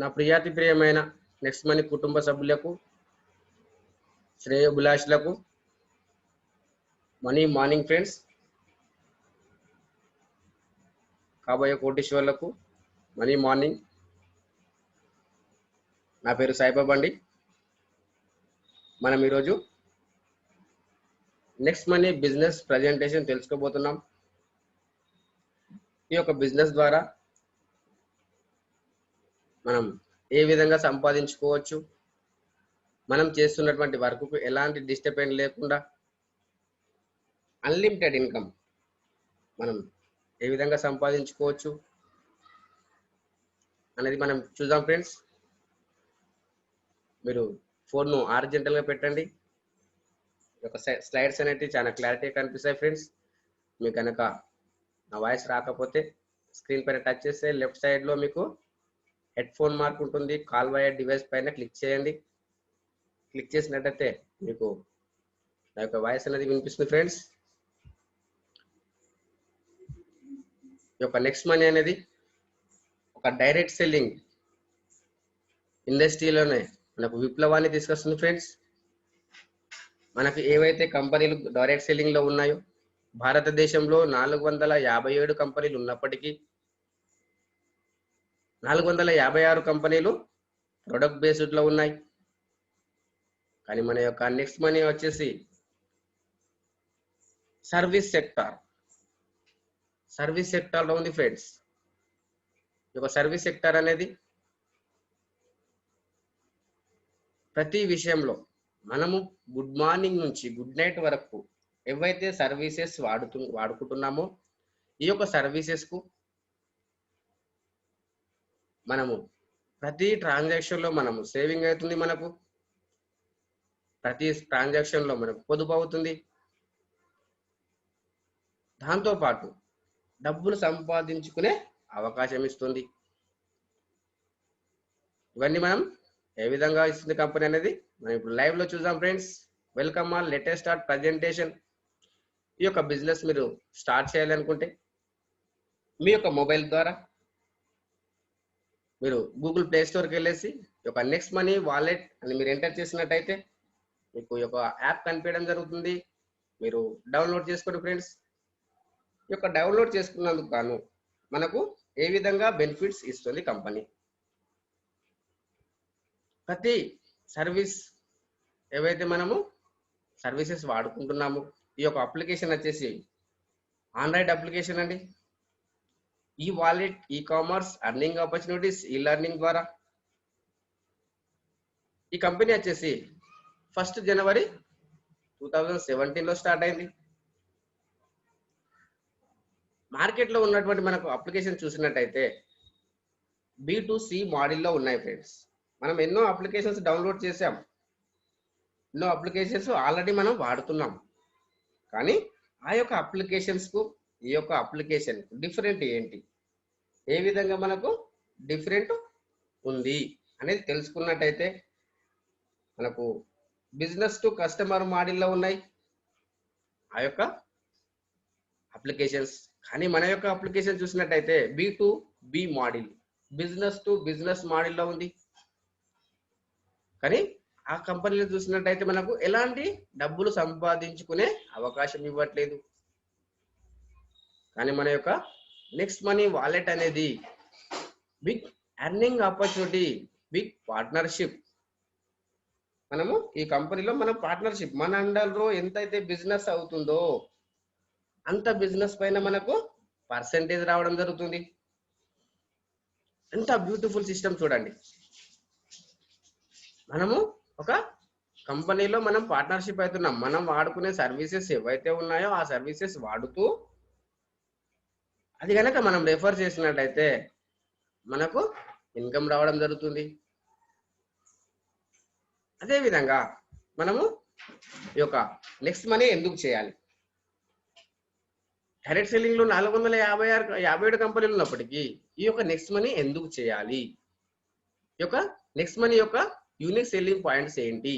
నా ప్రియాతి ప్రియమైన next money కుటుంబ సభ్యులకు, శ్రేయోభిలాషులకు, మనీ మార్నింగ్ ఫ్రెండ్స్, కాబోయే కోటీశ్వర్లకు మనీ మార్నింగ్. నా పేరు సాయిబాబా అండి. మనం ఈరోజు నెక్స్ట్ మనీ బిజినెస్ ప్రజెంటేషన్ తెలుసుకోబోతున్నాం. ఈ యొక్క బిజినెస్ ద్వారా మనం ఏ విధంగా సంపాదించుకోవచ్చు, మనం చేస్తున్నటువంటి వర్క్కు ఎలాంటి డిస్టర్బెన్స్ లేకుండా అన్లిమిటెడ్ ఇన్కమ్ మనం ఏ విధంగా సంపాదించుకోవచ్చు అనేది మనం చూద్దాం ఫ్రెండ్స్. మీరు ఫోన్ను హారిజాంటల్గా పెట్టండి. ఈ యొక్క స్లైడ్స్ అనేవి చాలా క్లారిటీగా కనిపిస్తాయి ఫ్రెండ్స్. మీకు కనుక నా వాయిస్ రాకపోతే స్క్రీన్ పైన టచ్ చేస్తే లెఫ్ట్ సైడ్లో మీకు హెడ్ ఫోన్ మార్క్ ఉంటుంది. కాల్ వైర్ డివైస్ పైన క్లిక్ చేయండి. క్లిక్ చేసినట్టయితే మీకు నా యొక్క వాయిస్ అనేది వినిపిస్తుంది ఫ్రెండ్స్. ఈ యొక్క నెక్స్ట్ మనీ అనేది ఒక డైరెక్ట్ సెల్లింగ్ ఇండస్ట్రీలోనే మనకు విప్లవాన్ని తీసుకొస్తుంది ఫ్రెండ్స్. మనకు ఏవైతే కంపెనీలు డైరెక్ట్ సెల్లింగ్లో ఉన్నాయో, భారతదేశంలో 457 కంపెనీలు ఉన్నప్పటికీ 456 కంపెనీలు ప్రొడక్ట్ బేస్డ్లో ఉన్నాయి. కానీ మన యొక్క నెక్స్ట్ మనీ వచ్చేసి సర్వీస్ సెక్టార్లో ఉంది ఫ్రెండ్స్. ఈ యొక్క సర్వీస్ సెక్టార్ అనేది ప్రతి విషయంలో మనము గుడ్ మార్నింగ్ నుంచి గుడ్ నైట్ వరకు ఏవైతే సర్వీసెస్ వాడుకుంటున్నామో ఈ యొక్క సర్వీసెస్కు మనము ప్రతి ట్రాన్సాక్షన్లో మనము సేవింగ్ అవుతుంది. మనకు ప్రతి ట్రాన్సాక్షన్లో మనకు పొదుపు అవుతుంది. దాంతోపాటు డబ్బులు సంపాదించుకునే అవకాశం ఇస్తుంది. ఇవన్నీ మనం ఏ విధంగా ఇస్తుంది కంపెనీ అనేది మనం ఇప్పుడు లైవ్లో చూద్దాం friends. Welcome all, latest start presentation. ఈ యొక్క బిజినెస్ మీరు స్టార్ట్ చేయాలనుకుంటే మీ యొక్క మొబైల్ ద్వారా మీరు గూగుల్ ప్లే స్టోర్కి వెళ్ళేసి ఈ యొక్క నెక్స్ట్ మనీ వాలెట్ అని మీరు ఎంటర్ చేసినట్టయితే మీకు ఈ యొక్క యాప్ కనిపించడం జరుగుతుంది. మీరు డౌన్లోడ్ చేసుకోండి ఫ్రెండ్స్. ఈ యొక్క డౌన్లోడ్ చేసుకున్నందుకు గాను మనకు ఏ విధంగా బెనిఫిట్స్ ఇస్తుంది కంపెనీ. ప్రతి సర్వీస్ ఏవైతే మనము సర్వీసెస్ వాడుకుంటున్నాము, ఈ యొక్క అప్లికేషన్ వచ్చేసి ఆండ్రాయిడ్ అప్లికేషన్ అండి. ఈ wallet, e commerce, earning opportunities, ఈ లెర్నింగ్ ద్వారా ఈ కంపెనీ వచ్చేసి 1 జనవరి 2017లో స్టార్ట్ అయింది. మార్కెట్లో ఉన్నటువంటి మనకు అప్లికేషన్ చూసినట్టయితే B2C మోడల్లో ఉన్నాయి ఫ్రెండ్స్. మనం ఎన్నో అప్లికేషన్స్ డౌన్లోడ్ చేసాం, ఎన్నో అప్లికేషన్స్ ఆల్రెడీ మనం వాడుతున్నాం. కానీ ఆ యొక్క అప్లికేషన్స్కు ఈ యొక్క అప్లికేషన్ డిఫరెంట్ ఏంటి, ఏ విధంగా మనకు డిఫరెంట్ ఉంది అనేది తెలుసుకున్నట్టయితే మనకు బిజినెస్ టు కస్టమర్ మోడల్లో ఉన్నాయి ఆ యొక్క అప్లికేషన్స్. కానీ మన యొక్క అప్లికేషన్ చూసినట్టయితే B2B model, business to business మోడల్లో ఉంది. కానీ ఆ కంపెనీలో చూసినట్టయితే మనకు ఎలాంటి డబ్బులు సంపాదించుకునే అవకాశం ఇవ్వట్లేదు. కానీ మన యొక్క నెక్స్ట్ మనీ వాలెట్ అనేది big earning opportunity, big partnership. మనము ఈ కంపెనీలో మనం పార్ట్నర్షిప్, మన అండర్లో ఎంతైతే బిజినెస్ అవుతుందో అంత బిజినెస్ పైన మనకు పర్సెంటేజ్ రావడం జరుగుతుంది. ఎంత బ్యూటిఫుల్ సిస్టమ్ చూడండి. మనము ఒక కంపెనీలో మనం పార్ట్నర్షిప్ అవుతున్నాం. మనం వాడుకునే సర్వీసెస్ ఏవైతే ఉన్నాయో ఆ సర్వీసెస్ వాడుతూ అది కనుక మనం రెఫర్ చేసినట్టయితే మనకు ఇన్కమ్ రావడం జరుగుతుంది. అదేవిధంగా మనము ఈ యొక్క నెక్స్ట్ మనీ ఎందుకు చేయాలి? డైరెక్ట్ సెల్లింగ్లో 457 కంపెనీలు ఉన్నప్పటికీ ఈ యొక్క నెక్స్ట్ మనీ ఎందుకు చేయాలి? ఈ యొక్క నెక్స్ట్ మనీ యొక్క యూనిక్ సెల్లింగ్ పాయింట్స్ ఏంటి?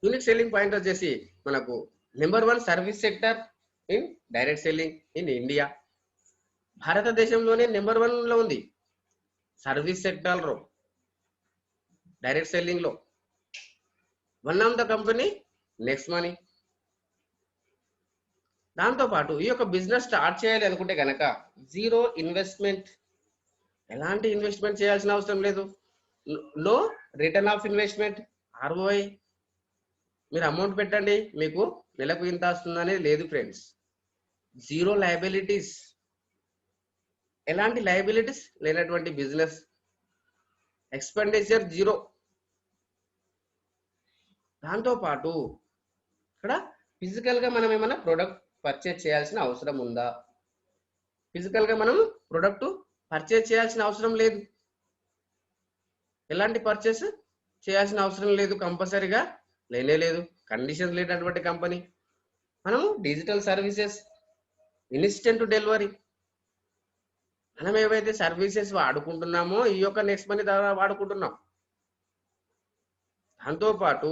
యూనిక్ సెల్లింగ్ పాయింట్ వచ్చేసి మనకు number 1 service sector in direct selling in India. భారతదేశంలోనే నెంబర్ 1లో ఉంది. సర్వీస్ సెక్టార్లో, డైరెక్ట్ సెల్లింగ్ లో one of the company next money. దాంతో పాటు ఈ యొక్క బిజినెస్ స్టార్ట్ చేయాలి అనుకుంటే కనుక జీరో ఇన్వెస్ట్మెంట్, ఎలాంటి ఇన్వెస్ట్మెంట్ చేయాల్సిన అవసరం లేదు. No return of investment, ROI. మీరు అమౌంట్ పెట్టండి మీకు నెలకు ఇంత వస్తుందనే లేదు ఫ్రెండ్స్. జీరో లయబిలిటీస్, ఎలాంటి లయబిలిటీస్ లేనటువంటి బిజినెస్. Expenditure zero. దాంతో పాటు ఇక్కడ ఫిజికల్ గా మనం ఏమైనా ప్రొడక్ట్ పర్చేజ్ చేయాల్సిన అవసరం ఉందా? ఫిజికల్ గా మనం ప్రొడక్ట్ పర్చేజ్ చేయాల్సిన అవసరం లేదు. ఎలాంటి పర్చేస్ చేయాల్సిన అవసరం లేదు, కంపల్సరీగా లేనే లేదు. కండిషన్స్ లేనటువంటి కంపెనీ. మనము డిజిటల్ సర్వీసెస్, ఇన్స్టెంట్ డెలివరీ. మనం ఏవైతే సర్వీసెస్ వాడుకుంటున్నామో ఈ యొక్క నెక్స్ట్ మనీ ద్వారా వాడుకుంటున్నాం. దాంతో పాటు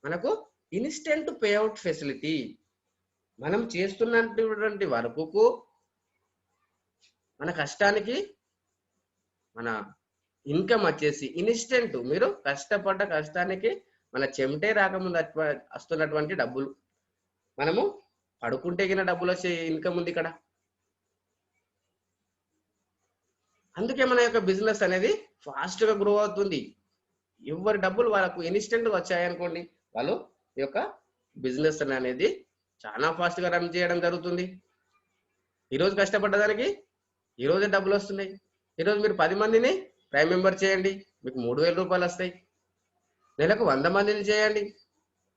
మనకు ఇన్స్టెంట్ పేఅవుట్ ఫెసిలిటీ. మనం చేస్తున్నటువంటి వర్క్కు, మన కష్టానికి మన ఇన్కమ్ వచ్చేసి ఇన్స్టెంట్. మీరు కష్టపడ్డ కష్టానికి మన చెమటే రాకముందు వస్తున్నటువంటి డబ్బులు. మనము పడుకుంటే గిన డబ్బులు వచ్చే ఇన్కమ్ ఉంది ఇక్కడ. అందుకే మన యొక్క బిజినెస్ అనేది ఫాస్ట్ గా గ్రో అవుతుంది. ఎవరి డబ్బులు వాళ్ళకు ఇన్స్టెంట్ గా వచ్చాయనుకోండి, వాళ్ళు ఈ యొక్క బిజినెస్ అనేది చాలా ఫాస్ట్ గా రన్ చేయడం జరుగుతుంది. ఈరోజు కష్టపడ్డదానికి ఈ రోజే డబ్బులు వస్తున్నాయి. ఈరోజు మీరు 10 మందిని ప్రైమ్ మెంబర్ చేయండి, మీకు 3000 రూపాయలు వస్తాయి. నెలకు 100 మందిని చేయండి,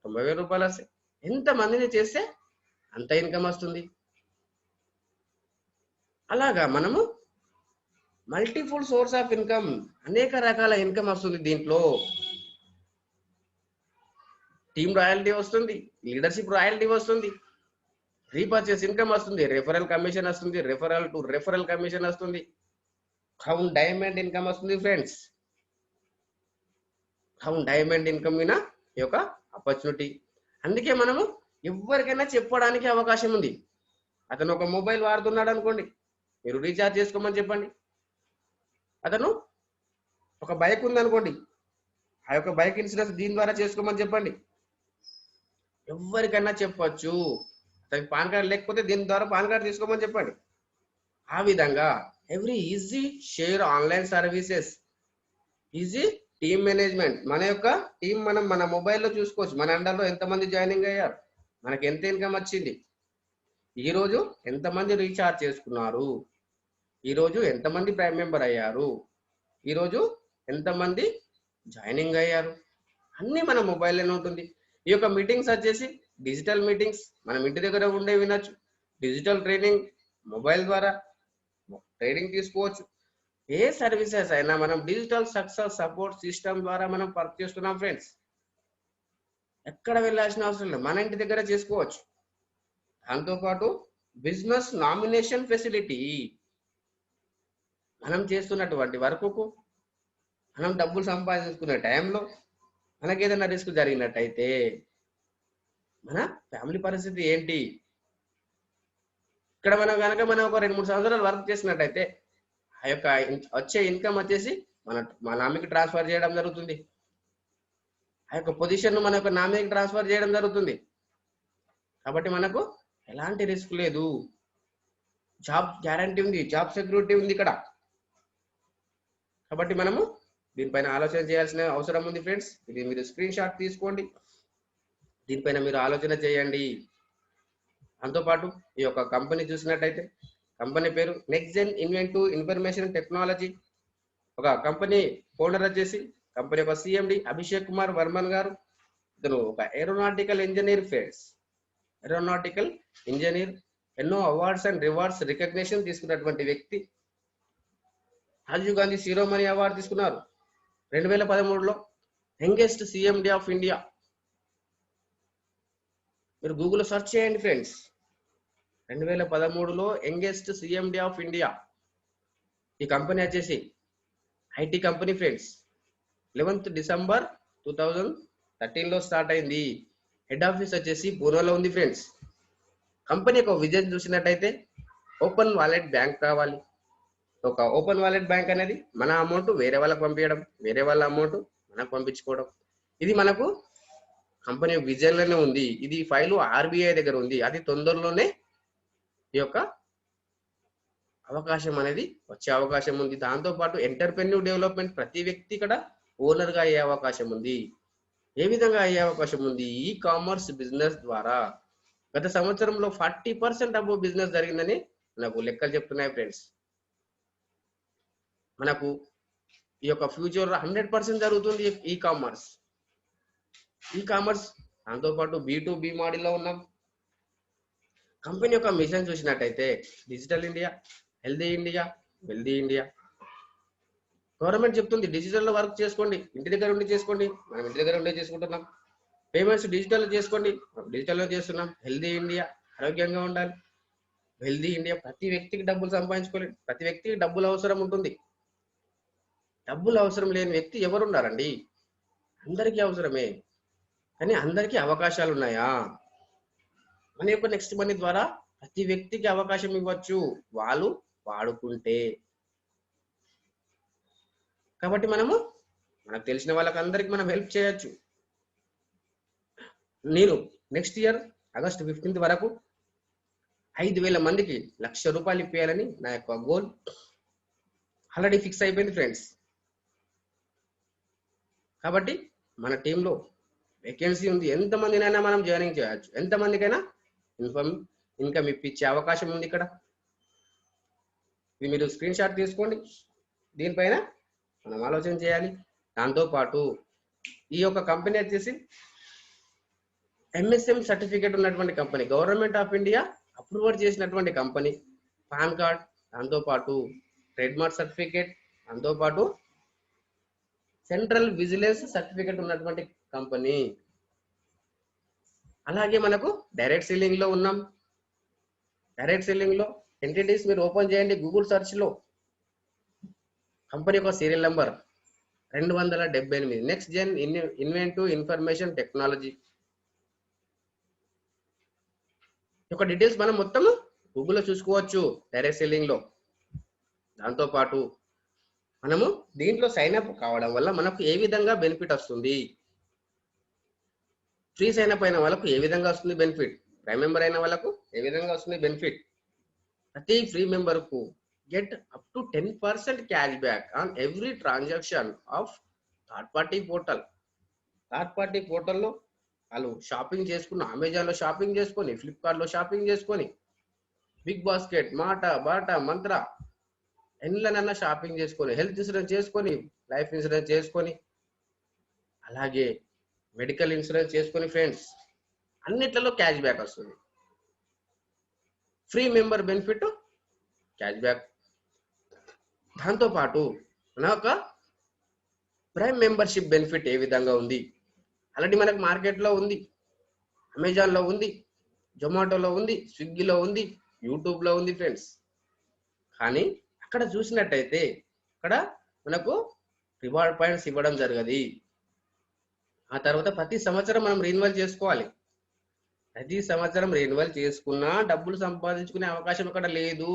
90,000 రూపాయలు వస్తాయి. ఎంత మందిని చేస్తే అంత ఇన్కమ్ వస్తుంది. అలాగా మనము మల్టిపుల్ సోర్స్ ఆఫ్ ఇన్కమ్, అనేక రకాల ఇన్కమ్ వస్తుంది. దీంట్లో టీమ్ రాయల్టీ వస్తుంది, లీడర్షిప్ రాయల్టీ వస్తుంది, రీపర్చేస్ ఇన్కమ్ వస్తుంది, రెఫరల్ కమిషన్ వస్తుంది, రెఫరల్ టు రెఫరల్ కమిషన్ వస్తుంది, క్రౌన్ డైమండ్ ఇన్కమ్ వస్తుంది ఫ్రెండ్స్. క్రౌన్ డైమండ్ ఇన్కమ్ విన ఈ యొక్క ఆపర్చునిటీ. అందుకే మనము ఎవరికైనా చెప్పడానికి అవకాశం ఉంది. అతను ఒక మొబైల్ వాడుతున్నాడు అనుకోండి, మీరు రీఛార్జ్ చేసుకోమని చెప్పండి. అతను ఒక బైక్ ఉందనుకోండి, ఆ యొక్క బైక్ ఇన్సూరెన్స్ దీని ద్వారా చేసుకోమని చెప్పండి. ఎవరికైనా చెప్పొచ్చు. అతనికి పాన్ కార్డ్ లేకపోతే దీని ద్వారా పాన్ కార్డ్ తీసుకోమని చెప్పండి. ఆ విధంగా every easy share online services, easy team management. మన యొక్క టీం మనం మన మొబైల్లో చూసుకోవచ్చు. మన అండర్లో ఎంతమంది జాయినింగ్ అయ్యారు, మనకి ఎంత ఇన్కమ్ వచ్చింది, ఈరోజు ఎంతమంది రీఛార్జ్ చేసుకున్నారు, ఈరోజు ఎంతమంది ప్రైమ్ మెంబర్ అయ్యారు, ఈరోజు ఎంతమంది జాయినింగ్ అయ్యారు, అన్నీ మన మొబైల్లోనే ఉంటుంది. ఈ యొక్క మీటింగ్స్ వచ్చేసి డిజిటల్ మీటింగ్స్, మనం ఇంటి దగ్గర ఉండే వినొచ్చు. డిజిటల్ ట్రైనింగ్, మొబైల్ ద్వారా ట్రైనింగ్ తీసుకోవచ్చు. ఏ సర్వీసెస్ అయినా మనం డిజిటల్ సక్సెస్ సపోర్ట్ సిస్టమ్ ద్వారా మనం వర్క్ చేస్తున్నాం ఫ్రెండ్స్. ఎక్కడ వెళ్ళాల్సిన అవసరం లేదు, మన ఇంటి దగ్గర చేసుకోవచ్చు. దాంతోపాటు బిజినెస్ నామినేషన్ ఫెసిలిటీ. మనం చేస్తున్నటువంటి వర్క్కు మనం డబ్బులు సంపాదించుకునే టైంలో మనకి ఏదైనా రిస్క్ జరిగినట్టయితే మన ఫ్యామిలీ పరిస్థితి ఏంటి? ఇక్కడ మనం కనుక మనం ఒక 2-3 సంవత్సరాలు వర్క్ చేసినట్టయితే ఆ యొక్క వచ్చే ఇన్కమ్ వచ్చేసి మన నామికి ట్రాన్స్ఫర్ చేయడం జరుగుతుంది. ఆ యొక్క పొజిషన్ మన యొక్క నామికి ట్రాన్స్ఫర్ చేయడం జరుగుతుంది. కాబట్టి మనకు ఎలాంటి రిస్క్ లేదు, జాబ్ గ్యారంటీ ఉంది, జాబ్ సెక్యూరిటీ ఉంది ఇక్కడ. కాబట్టి మనము దీనిపైన ఆలోచన చేయాల్సిన అవసరం ఉంది ఫ్రెండ్స్. ఇది మీరు స్క్రీన్ షాట్ తీసుకోండి, దీనిపైన మీరు ఆలోచన చేయండి. దాంతోపాటు ఈ యొక్క కంపెనీ చూసినట్టయితే కంపెనీ పేరు next gen inventive information technology. ఒక కంపెనీ ఫౌండర్ వచ్చేసి కంపెనీ యొక్క సిఎండి అభిషేక్ కుమార్ వర్మన్ గారు. ఇతను ఒక aeronautical engineer friends. Aeronautical engineer, ఎన్నో అవార్డ్స్ అండ్ రివార్డ్స్ రికగ్నిషన్ తీసుకున్నటువంటి వ్యక్తి. రాజీవ్ గాంధీ శిరోమణి అవార్డు తీసుకున్నారు 2013లో. Youngest CMD of India. మీరు గూగుల్లో సెర్చ్ చేయండి ఫ్రెండ్స్. 2013లో యంగెస్ట్ సిఎండి ఆఫ్ ఇండియా. ఈ కంపెనీ వచ్చేసి IT company friends. 11th December 2013లో స్టార్ట్ అయింది. హెడ్ ఆఫీస్ వచ్చేసి పూణేలో ఉంది ఫ్రెండ్స్. కంపెనీ యొక్క విజన్ చూసినట్టయితే ఓపెన్ వాలెట్ బ్యాంక్ కావాలి, ఒక ఓపెన్ వాలెట్ బ్యాంక్ అనేది మన అమౌంట్ వేరే వాళ్ళకి పంపించడం, వేరే వాళ్ళ అమౌంట్ మనకు పంపించుకోవడం. ఇది మనకు కంపెనీ విజన్ లోనే ఉంది. ఇది ఫైల్ ఆర్బీఐ దగ్గర ఉంది. అది తొందరలోనే ఈ యొక్క అవకాశం అనేది వచ్చే అవకాశం ఉంది. దాంతో పాటు ఎంటర్‌ప్రెన్యూర్ డెవలప్‌మెంట్ ప్రతి వ్యక్తి ఇక్కడ ఓనర్ గా అయ్యే అవకాశం ఉంది. ఏ విధంగా అయ్యే అవకాశం ఉంది? ఈ కామర్స్ బిజినెస్ ద్వారా గత సంవత్సరంలో 40% అబోవ్ బిజినెస్ జరిగిందని నాకు లెక్కలు చెప్తున్నాయి ఫ్రెండ్స్. మనకు ఈ యొక్క ఫ్యూచర్ 100% జరుగుతుంది ఈ కామర్స్. దాంతో పాటు B2B మోడల్లో ఉన్నాం. కంపెనీ యొక్క మిషన్ చూసినట్టయితే digital India, healthy India, wealthy India. Government చెప్తుంది డిజిటల్ వర్క్ చేసుకోండి, ఇంటి దగ్గర ఉండి చేసుకోండి. మనం ఇంటి దగ్గర ఉండే చేసుకుంటున్నాం. పేమెంట్స్ డిజిటల్ చేసుకోండి, డిజిటల్లో చేస్తున్నాం. హెల్దీ ఇండియా, ఆరోగ్యంగా ఉండాలి. వెల్దీ ఇండియా, ప్రతి వ్యక్తికి డబ్బులు సంపాదించుకోలేదు. ప్రతి వ్యక్తికి డబ్బులు అవసరం ఉంటుంది. డబ్బులు అవసరం లేని వ్యక్తి ఎవరున్నారండి? అందరికీ అవసరమే, కానీ అందరికీ అవకాశాలు ఉన్నాయా? మన యొక్క నెక్స్ట్ మనీ ద్వారా ప్రతి వ్యక్తికి అవకాశం ఇవ్వచ్చు, వాళ్ళు వాడుకుంటే. కాబట్టి మనకు తెలిసిన వాళ్ళకి అందరికి మనం హెల్ప్ చేయొచ్చు. నేను నెక్స్ట్ ఇయర్ ఆగస్ట్ 15 వరకు 5,000 మందికి ₹1,00,000 ఇప్పించాలని నా యొక్క గోల్ ఆల్రెడీ ఫిక్స్ అయిపోయింది ఫ్రెండ్స్. కాబట్టి మన టీంలో వేకెన్సీ ఉంది. ఎంతమందినైనా మనం జాయినింగ్ చేయొచ్చు, ఎంతమందికైనా ఇన్కమ్ ఇప్పించే అవకాశం ఉంది ఇక్కడ. ఇది మీరు స్క్రీన్ షాట్ తీసుకోండి. దీనిపైన మనం ఆలోచన చేయాలి. దాంతోపాటు ఈ యొక్క కంపెనీ వచ్చేసి MSM సర్టిఫికేట్ ఉన్నటువంటి company, government of India approval చేసినటువంటి కంపెనీ. పాన్ కార్డ్, దాంతోపాటు ట్రేడ్ మార్క్ సర్టిఫికేట్, దాంతోపాటు సెంట్రల్ విజిలెన్స్ సర్టిఫికేట్ ఉన్నటువంటి కంపెనీ. అలాగే మనకు డైరెక్ట్ సెల్లింగ్ లో ఉన్నాం. డైరెక్ట్ సెల్లింగ్ లో ఎంటిటీస్ మీరు ఓపెన్ చేయండి గూగుల్ సెర్చ్ లో. కంపెనీ యొక్క serial number 278, next gen inventive information technology యొక్క డీటెయిల్స్ మనం మొత్తం గూగుల్లో చూసుకోవచ్చు డైరెక్ట్ సెల్లింగ్ లో. దాంతోపాటు మనము దీంట్లో సైన్ అప్ కావడం వల్ల మనకు ఏ విధంగా బెనిఫిట్ వస్తుంది, ఫ్రీ సైన్ అప్ అయిన వాళ్ళకు ఏ విధంగా వస్తుంది బెనిఫిట్, ప్రైమ్ మెంబర్ అయిన వాళ్ళకు ఏ విధంగా వస్తుంది బెనిఫిట్. ప్రతి ఫ్రీ మెంబర్ కు get up to 10% cash back on every transaction of third party portal. Third party పోర్టల్లో వాళ్ళు షాపింగ్ చేసుకుని, అమెజాన్ లో షాపింగ్ చేసుకొని, ఫ్లిప్కార్ట్ లో షాపింగ్ చేసుకొని, బిగ్ బాస్కెట్, మాటా, బాటా, మంత్ర ఎన్లనన్నా షాపింగ్ చేసుకొని, హెల్త్ ఇన్సూరెన్స్ చేసుకొని, లైఫ్ ఇన్సూరెన్స్ చేసుకొని, అలాగే మెడికల్ ఇన్సూరెన్స్ చేసుకొని ఫ్రెండ్స్, అన్నిట్లలో క్యాష్ బ్యాక్ వస్తుంది. Free member benefit cash back. దాంతోపాటు మన యొక్క ప్రైమ్ మెంబర్షిప్ బెనిఫిట్ ఏ విధంగా ఉంది? ఆల్రెడీ మనకు మార్కెట్లో ఉంది, అమెజాన్లో ఉంది, జొమాటోలో ఉంది, స్విగ్గీలో ఉంది, యూట్యూబ్లో ఉంది ఫ్రెండ్స్. కానీ అక్కడ చూసినట్టయితే అక్కడ మనకు రివార్డ్ పాయింట్స్ ఇవ్వడం జరగదు. ఆ తర్వాత ప్రతి సంవత్సరం మనం రెన్యువల్ చేసుకోవాలి. ప్రతి సంవత్సరం రెన్యువల్ చేసుకున్నా డబ్బులు సంపాదించుకునే అవకాశం అక్కడ లేదు.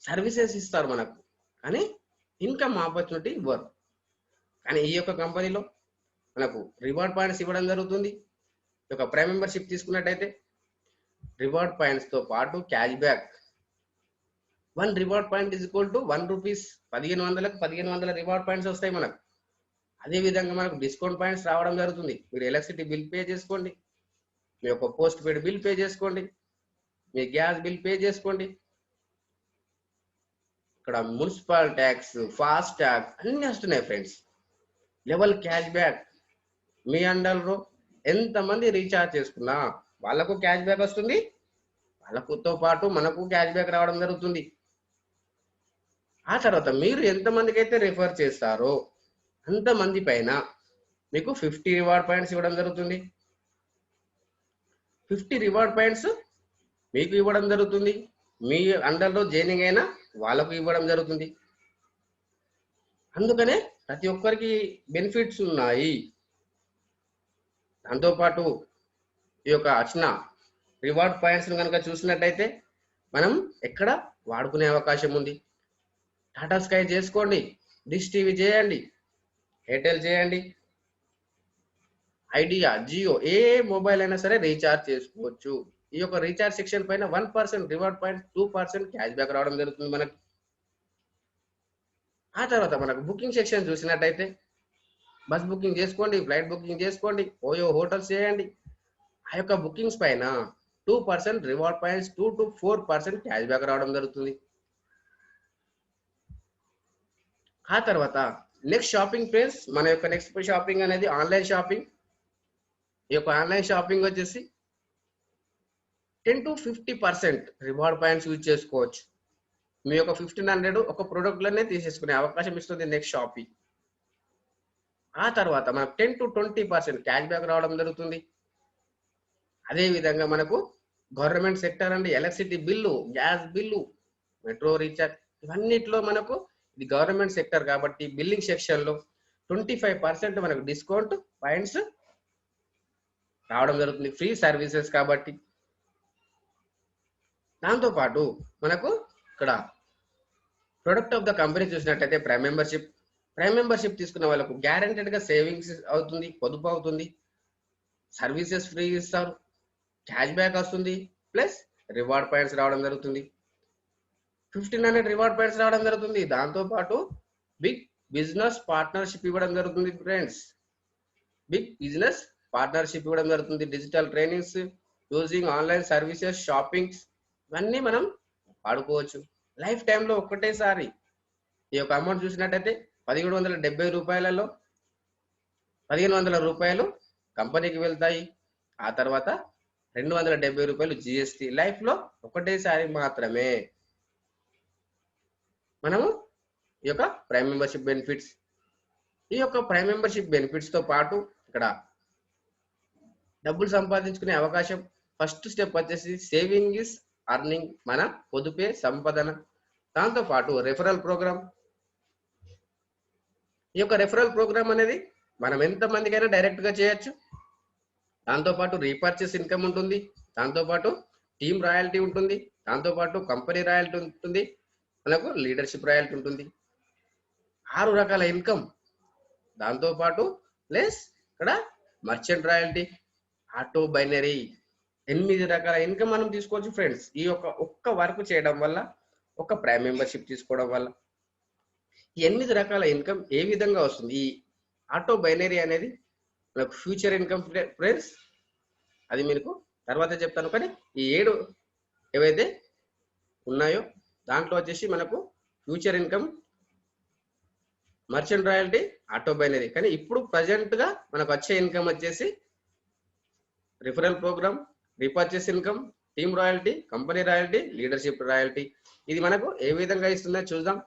సర్వీసెస్ ఇస్తారు మనకు, కానీ ఇన్కమ్ ఆపర్చునిటీ ఇవ్వరు. కానీ ఈ యొక్క కంపెనీలో మనకు రివార్డ్ పాయింట్స్ ఇవ్వడం జరుగుతుంది. ఈ యొక్క ప్రైమ్ మెంబర్షిప్ తీసుకున్నట్టయితే రివార్డ్ పాయింట్స్ తో పాటు cash back. 1 reward point is equal to 1 rupees. 1500 reward points వస్తాయి మనకు. అదే విధంగా మనకు డిస్కౌంట్ పాయింట్స్ రావడం జరుగుతుంది. మీరు ఎలక్ట్రిసిటీ బిల్ పే చేసుకోండి, మీ యొక్క పోస్ట్ పెయిడ్ బిల్ పే చేసుకోండి, మీ గ్యాస్ బిల్ పే చేసుకోండి. ఇక్కడ మున్సిపల్ ట్యాక్స్, ఫాస్ట్ ట్యాగ్ అన్ని వస్తున్నాయి ఫ్రెండ్స్. Level cash back. మీ అండర్లో ఎంతమంది రీఛార్జ్ చేసుకున్నా వాళ్ళకు క్యాష్ బ్యాక్ వస్తుంది, వాళ్ళకుతో పాటు మనకు క్యాష్ బ్యాక్ రావడం జరుగుతుంది. ఆ తర్వాత మీరు ఎంతమందికి అయితే రిఫర్ చేస్తారో అంతమంది పైన మీకు 50 రివార్డ్ పాయింట్స్ ఇవ్వడం జరుగుతుంది. 50 రివార్డ్ పాయింట్స్ మీకు ఇవ్వడం జరుగుతుంది. మీ అండర్లో జాయినింగ్ అయినా వాళ్ళకు ఇవ్వడం జరుగుతుంది. అందుకనే ప్రతి ఒక్కరికి బెనిఫిట్స్ ఉన్నాయి. దాంతోపాటు ఈ యొక్క వచ్చిన రివార్డ్ పాయింట్స్ కనుక చూసినట్టయితే మనం ఎక్కడ వాడుకునే అవకాశం ఉంది. టాటా స్కై చేసుకోండి, డిష్ టీవీ చేయండి, ఎయిర్టెల్ చేయండి, ఐడియా, జియో, ఏ మొబైల్ అయినా సరే రీఛార్జ్ చేసుకోవచ్చు. ఈ యొక్క రీఛార్జ్ సెక్షన్ పైన 1% రివార్డ్ పాయింట్, 2% క్యాష్ బ్యాక్ రావడం జరుగుతుంది మనకి. ఆ తర్వాత మనకు బుకింగ్ సెక్షన్ చూసినట్టయితే బస్ బుకింగ్ చేసుకోండి, ఫ్లైట్ బుకింగ్ చేసుకోండి, ఓయో హోటల్స్ చేయండి. ఆ యొక్క బుకింగ్స్ పైన 2% reward points, 2 to 4% cash back రావడం జరుగుతుంది. ఆ తర్వాత నెక్స్ట్ షాపింగ్ ఫ్రెండ్స్, మన యొక్క నెక్స్ట్ షాపింగ్ అనేది ఆన్లైన్ షాపింగ్. ఈ యొక్క ఆన్లైన్ షాపింగ్ వచ్చేసి 10 to 50% రివార్డ్ పాయింట్స్ యూజ్ చేసుకోవచ్చు. మీ యొక్క 1500 ఒక ప్రోడక్ట్లనే తీసేసుకునే అవకాశం ఇస్తుంది నెక్స్ట్ షాపింగ్. ఆ తర్వాత మనకు 10 to 20% క్యాష్ బ్యాక్ రావడం జరుగుతుంది. అదే విధంగా మనకు గవర్నమెంట్ సెక్టర్ అండి, electricity bill, gas bill, metro recharge, ఇవన్నిట్లో మనకు ఇది గవర్నమెంట్ సెక్టర్ కాబట్టి బిల్లింగ్ సెక్షన్ లో 25% మనకు డిస్కౌంట్ పాయింట్స్ రావడం జరుగుతుంది, ఫ్రీ సర్వీసెస్ కాబట్టి. దాంతో పాటు మనకు ఇక్కడ ప్రొడక్ట్ ఆఫ్ ద కంపెనీ చూసినట్టయితే ప్రైమ్ మెంబర్షిప్ తీసుకున్న వాళ్ళకు గ్యారెంటెడ్ గా సేవింగ్స్ అవుతుంది, పొదుపు అవుతుంది, సర్వీసెస్ ఫ్రీ ఇస్తారు, క్యాష్ బ్యాక్ వస్తుంది, ప్లస్ రివార్డ్ పాయింట్స్ రావడం జరుగుతుంది. 1500 రివార్డ్ పాయింట్స్ రావడం జరుగుతుంది. దాంతో పాటు బిగ్ బిజినెస్ పార్ట్నర్షిప్ ఇవ్వడం జరుగుతుంది ఫ్రెండ్స్. ఇవ్వడం జరుగుతుంది. Digital trainings, using online services, shoppings, ఇవన్నీ మనం వాడుకోవచ్చు. లైఫ్ టైంలో ఒక్కటేసారి ఈ యొక్క అమౌంట్ చూసినట్టయితే 1770 రూపాయలలో 1500 రూపాయలు కంపెనీకి వెళ్తాయి. ఆ తర్వాత 270 రూపాయలు జిఎస్టి. లైఫ్ లో ఒకటేసారి మాత్రమే మనము ఈ యొక్క ప్రైమ్ మెంబర్షిప్ బెనిఫిట్స్. ఈ యొక్క ప్రైమ్ మెంబర్షిప్ బెనిఫిట్స్ తో పాటు ఇక్కడ డబ్బులు సంపాదించుకునే అవకాశం. ఫస్ట్ స్టెప్ వచ్చేసి సేవింగ్ ఇస్ అర్నింగ్, మన పొదుపే సంపదన. దాంతో పాటు రెఫరల్ ప్రోగ్రామ్. ఈ యొక్క రెఫరల్ ప్రోగ్రామ్ అనేది మనం ఎంత మందికైనా డైరెక్ట్ గా చేయొచ్చు. దాంతో పాటు రీపర్చేస్ ఇన్కమ్ ఉంటుంది, దాంతో పాటు టీమ్ రాయల్టీ ఉంటుంది, దాంతో పాటు కంపెనీ రాయల్టీ ఉంటుంది, మనకు లీడర్షిప్ రాయల్టీ ఉంటుంది. 6 రకాల ఇన్కమ్. దాంతో పాటు ప్లస్ ఇక్కడ మర్చెంట్ రాయల్టీ, ఆటో బైనరీ, 8 రకాల ఇన్కమ్ మనం తీసుకోవచ్చు ఫ్రెండ్స్. ఈ యొక్క ఒక్క వర్క్ చేయడం వల్ల, ఒక ప్రైమ్ మెంబర్షిప్ తీసుకోవడం వల్ల ఈ 8 రకాల ఇన్కమ్ ఏ విధంగా వస్తుంది. ఈ ఆటో బైనరీ అనేది మనకు ఫ్యూచర్ ఇన్కమ్ ఫ్రెండ్స్, అది మీకు తర్వాత చెప్తాను. కానీ ఈ 7 ఏవైతే ఉన్నాయో దాంట్లో వచ్చేసి మనకు future income, merchant royalty, auto binary. కానీ ఇప్పుడు ప్రజెంట్ గా మనకు వచ్చే ఇన్కమ్ వచ్చేసి referral programme, repurchase income, team royalty, company royalty, leadership royalty. ఇది మనకు ఏ విధంగా ఇస్తుందో చూద్దాం.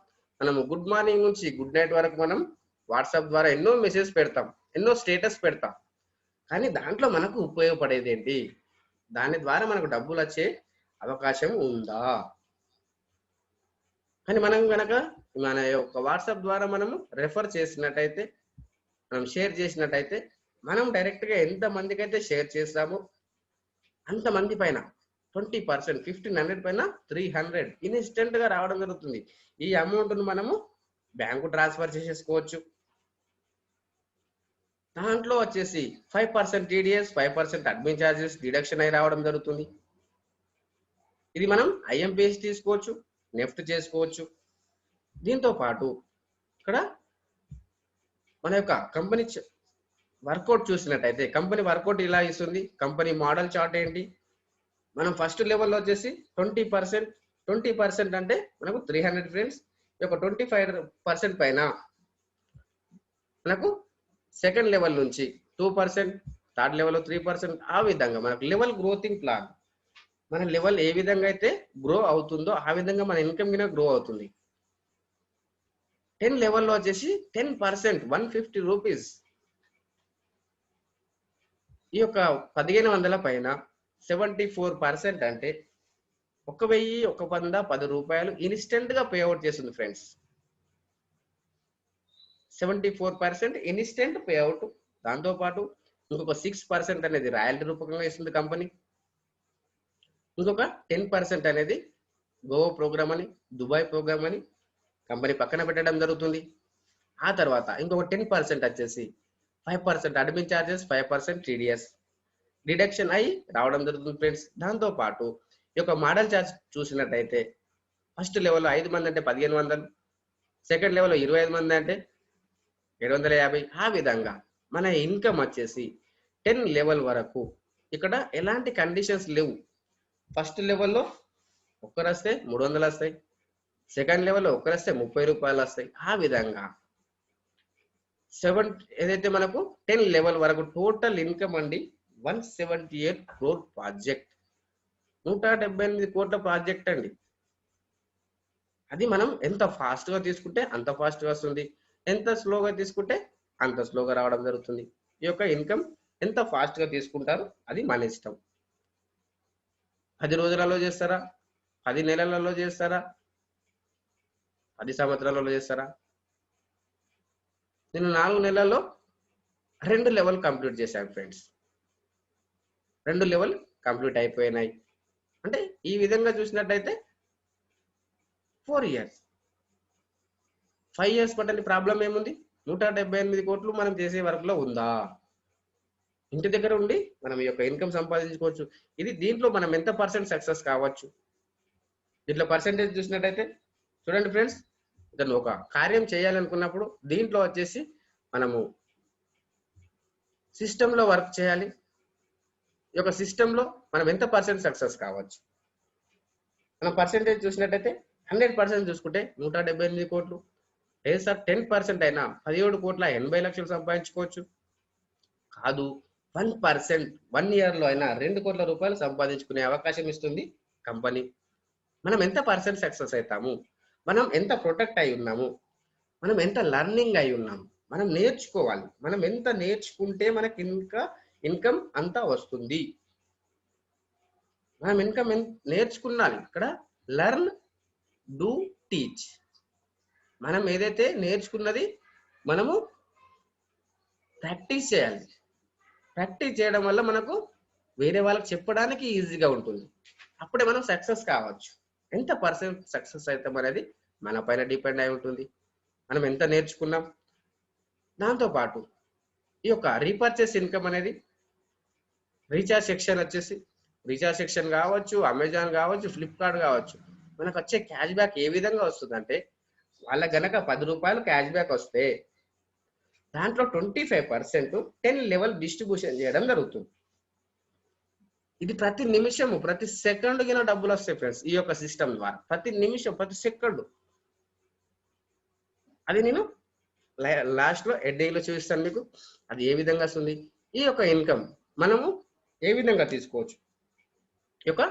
మనము గుడ్ మార్నింగ్ నుంచి గుడ్ నైట్ వరకు మనం వాట్సాప్ ద్వారా ఎన్నో మెసేజ్ పెడతాం, ఎన్నో స్టేటస్ పెడతాం. కానీ దాంట్లో మనకు ఉపయోగపడేది ఏంటి, దాని ద్వారా మనకు డబ్బులు వచ్చే అవకాశం ఉందా? కానీ మనం కనుక మన యొక్క వాట్సాప్ ద్వారా మనము రెఫర్ చేసినట్టయితే, మనం షేర్ చేసినట్టయితే, మనం డైరెక్ట్ గా ఎంత మందికి అయితే షేర్ చేస్తామో అంతమంది పైన 20%, 1500 పైన 300 ఇన్స్టెంట్ గా రావడం జరుగుతుంది. ఈ అమౌంట్ ను మనము బ్యాంకు ట్రాన్స్ఫర్ చేసేసుకోవచ్చు. దాంట్లో వచ్చేసి 5% టీడీఎస్, 5% అడ్మిన్ ఛార్జెస్ డిడక్షన్ అయి రావడం జరుగుతుంది. ఇది మనం ఐఎంపీఎస్ తీసుకోవచ్చు, నెఫ్ట్ చేసుకోవచ్చు. దీంతో పాటు ఇక్కడ మన యొక్క కంపెనీ వర్కౌట్ చూసినట్టయితే, కంపెనీ వర్కౌట్ ఇలా ఇస్తుంది. కంపెనీ మోడల్ చార్ట్ ఏంటి, మనం ఫస్ట్ లెవెల్లో వచ్చేసి 20% అంటే మనకు 300 ఫ్రెండ్స్. ఈ యొక్క 25% పైన మనకు సెకండ్ లెవెల్ నుంచి 2%, థర్డ్ లెవెల్ 3%. ఆ విధంగా మనకు లెవెల్ గ్రోతింగ్ ప్లాన్, మన లెవెల్ ఏ విధంగా అయితే గ్రో అవుతుందో ఆ విధంగా మన ఇన్కమ్ కింద గ్రో అవుతుంది. 10 లెవెల్లో వచ్చేసి 10%, 150 రూపీస్. ఈ యొక్క 1500 పైన 74% అంటే 1110 రూపాయలు ఇన్స్టెంట్ గా పేఅవుట్ చేస్తుంది ఫ్రెండ్స్. 74% instant payout. దాంతో పాటు ఇంకొక 6% అనేది రాయల్టీ రూపకంగా ఇస్తుంది కంపెనీ. ఇంకొక 10% అనేది గోవా ప్రోగ్రామ్ అని, దుబాయ్ ప్రోగ్రామ్ అని కంపెనీ పక్కన పెట్టడం జరుగుతుంది. ఆ తర్వాత ఇంకొక 10% వచ్చేసి 5% అడ్మిన్ ఛార్జెస్, 5% టీడీఎస్ డిడక్షన్ అయి రావడం జరుగుతుంది ఫ్రెండ్స్. దాంతో పాటు ఈ యొక్క మోడల్ ఛార్జ్ చూసినట్టయితే ఫస్ట్ లెవెల్లో 5 మంది అంటే 1500, సెకండ్ లెవెల్లో 25 మంది అంటే 750. ఆ విధంగా మన ఇన్కమ్ వచ్చేసి 10 లెవెల్ వరకు ఇక్కడ ఎలాంటి కండిషన్స్ లేవు. ఫస్ట్ లెవెల్లో ఒక్కరు వస్తే 300 వస్తాయి, సెకండ్ లెవెల్లో ఒక్కరు వస్తే 30 రూపాయలు వస్తాయి. ఆ విధంగా ఏదైతే మనకు 10 లెవెల్ వరకు టోటల్ ఇన్కమ్ అండి 178 crore ప్రాజెక్ట్, 178 కోట్ల ప్రాజెక్ట్ అండి. అది మనం ఎంత ఫాస్ట్ గా తీసుకుంటే అంత ఫాస్ట్ గా వస్తుంది, ఎంత స్లోగా తీసుకుంటే అంత స్లోగా రావడం జరుగుతుంది. ఈ యొక్క ఇన్కమ్ ఎంత ఫాస్ట్ గా తీసుకుంటారో అది మన ఇష్టం. 10 రోజులలో చేస్తారా, 10 నెలలలో చేస్తారా, 10 సంవత్సరాలలో చేస్తారా? నేను 4 నెలల్లో 2 లెవెల్ కంప్లీట్ చేశాను ఫ్రెండ్స్. 2 లెవెల్ కంప్లీట్ అయిపోయినాయి. అంటే ఈ విధంగా చూసినట్టయితే 4 ఇయర్స్, 5 ఇయర్స్ పట్టని ప్రాబ్లం ఏముంది? 178 కోట్లు మనం చేసే వర్క్ లో ఉందా? ఇంటి దగ్గర ఉండి మనం ఈ యొక్క ఇన్కమ్ సంపాదించుకోవచ్చు. దీంట్లో మనం ఎంత పర్సెంట్ సక్సెస్ కావచ్చు? దీంట్లో పర్సెంటేజ్ చూసినట్టయితే చూడండి ఫ్రెండ్స్, ఇతను ఒక కార్యం చేయాలనుకున్నప్పుడు దీంట్లో వచ్చేసి మనము సిస్టంలో వర్క్ చేయాలి. ఈ యొక్క సిస్టంలో మనం ఎంత పర్సెంట్ సక్సెస్ కావచ్చు? మనం పర్సెంటేజ్ చూసినట్టయితే 100% చూసుకుంటే 178 కోట్లు. లేదు సార్ 10% అయినా 17 కోట్ల 80 లక్షలు సంపాదించుకోవచ్చు. కాదు, 1% 1 ఇయర్ లో అయినా 2 కోట్ల రూపాయలు సంపాదించుకునే అవకాశం ఇస్తుంది కంపెనీ. మనం ఎంత పర్సెంట్ సక్సెస్ అవుతాము, మనం ఎంత ప్రొటెక్ట్ అయి ఉన్నాము, మనం ఎంత లర్నింగ్ అయి ఉన్నాము, మనం నేర్చుకోవాలి. మనం ఎంత నేర్చుకుంటే మనకి ఇన్కమ్ అంతా వస్తుంది. మనం ఇన్కమ్ నేర్చుకున్నాలి. ఇక్కడ లెర్న్, డూ, టీచ్. మనం ఏదైతే నేర్చుకున్నది మనము ప్రాక్టీస్ చేయాలి. ప్రాక్టీస్ చేయడం వల్ల మనకు వేరే వాళ్ళకి చెప్పడానికి ఈజీగా ఉంటుంది. అప్పుడే మనం సక్సెస్ కావచ్చు. ఎంత పర్సెంట్ సక్సెస్ అవుతాం అనేది మన పైన డిపెండ్ అయి ఉంటుంది. మనం ఎంత నేర్చుకున్నాం. దాంతోపాటు ఈ యొక్క రీపర్చేస్ ఇన్కమ్ అనేది రీఛార్జ్ సెక్షన్ వచ్చేసి, రీఛార్జ్ సెక్షన్ కావచ్చు, అమెజాన్ కావచ్చు, ఫ్లిప్కార్ట్ కావచ్చు, మనకు వచ్చే క్యాష్ బ్యాక్ ఏ విధంగా వస్తుందంటే, వాళ్ళ గనక 10 రూపాయలు క్యాష్ బ్యాక్ వస్తే దాంట్లో 25% 10 లెవెల్ డిస్ట్రిబ్యూషన్ చేయడం జరుగుతుంది. ఇది ప్రతి నిమిషము, ప్రతి సెకండ్ కింద డబ్బులు వస్తాయి ఫ్రెండ్స్. ఈ యొక్క సిస్టమ్ ద్వారా ప్రతి నిమిషం, ప్రతి సెకండ్. అది నేను లాస్ట్ లో ఎడ్డీలో చూపిస్తాను మీకు అది ఏ విధంగా వస్తుంది. ఈ యొక్క ఇన్కమ్ మనము ఏ విధంగా తీసుకోవచ్చు, ఈ యొక్క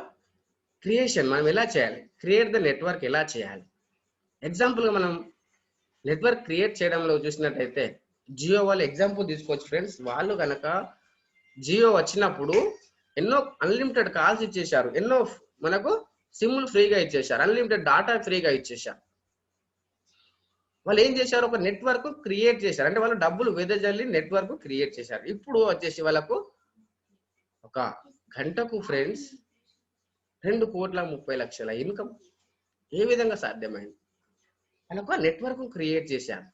క్రియేషన్ మనం ఎలా చేయాలి, క్రియేట్ ద నెట్వర్క్ ఎలా చేయాలి. ఎగ్జాంపుల్ గా మనం నెట్వర్క్ క్రియేట్ చేయడంలో చూసినట్టయితే జియో వాళ్ళు ఎగ్జాంపుల్ తీసుకోవచ్చు ఫ్రెండ్స్. వాళ్ళు కనుక జియో వచ్చినప్పుడు ఎన్నో అన్లిమిటెడ్ కాల్స్ ఇచ్చేశారు, ఎన్నో మనకు సిమ్లు ఫ్రీగా ఇచ్చేశారు, అన్లిమిటెడ్ డాటా ఫ్రీగా ఇచ్చేశారు. వాళ్ళు ఏం చేశారు, ఒక నెట్వర్క్ క్రియేట్ చేశారు. అంటే వాళ్ళు డబ్బులు వెదజల్లి నెట్వర్క్ క్రియేట్ చేశారు. ఇప్పుడు వచ్చేసి వాళ్ళకు ఒక గంటకు ఫ్రెండ్స్ 2,30,00,000 ఇన్కమ్ ఏ విధంగా సాధ్యమైంది? వాళ్ళకు నెట్వర్క్ క్రియేట్ చేశారు.